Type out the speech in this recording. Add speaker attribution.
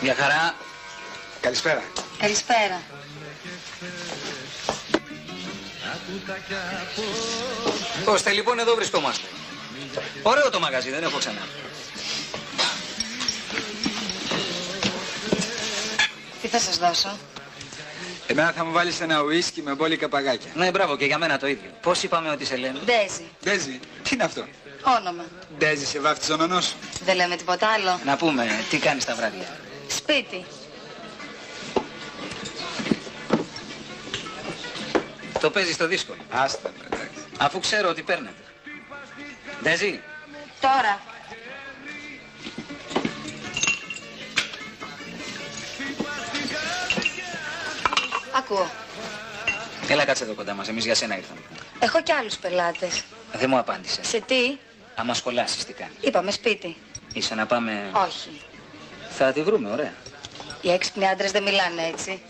Speaker 1: Μια χαρά.
Speaker 2: Καλησπέρα.
Speaker 3: Καλησπέρα.
Speaker 1: Ώστε λοιπόν εδώ βρισκόμαστε. Ωραίο το μαγαζί, δεν έχω ξανά.
Speaker 3: Τι θα σας δώσω?
Speaker 2: Εμένα θα μου βάλεις ένα ουίσκι με μπόλικα παγάκια.
Speaker 1: Ναι, μπράβο, και για μένα το ίδιο. Πώς είπαμε ότι σε λένε?
Speaker 3: Ντέζι.
Speaker 2: Ντέζι, τι είναι αυτό?
Speaker 3: Όνομα.
Speaker 2: Ντέζι, σε βάφτισε ο νονός σου?
Speaker 3: Δεν λέμε τίποτα άλλο.
Speaker 1: Να πούμε, τι κάνεις τα βράδια?
Speaker 3: Σπίτι.
Speaker 1: Το παίζεις στο δίσκο.
Speaker 2: Άστα, εντάξει.
Speaker 1: Αφού ξέρω ότι παίρνετε. Ντέζι.
Speaker 3: Τώρα. Ακούω.
Speaker 1: Έλα κάτσε εδώ κοντά μας, εμείς για σένα ήρθαμε.
Speaker 3: Έχω κι άλλους πελάτες.
Speaker 1: Δεν μου απάντησε.
Speaker 3: Σε τι?
Speaker 1: Άμα σχολάσεις τι κάνει.
Speaker 3: Είπαμε σπίτι.
Speaker 1: Είσαι να πάμε...
Speaker 3: Όχι.
Speaker 1: Θα τη βρούμε, ωραία.
Speaker 3: Οι έξυπνοι άντρες δεν μιλάνε έτσι.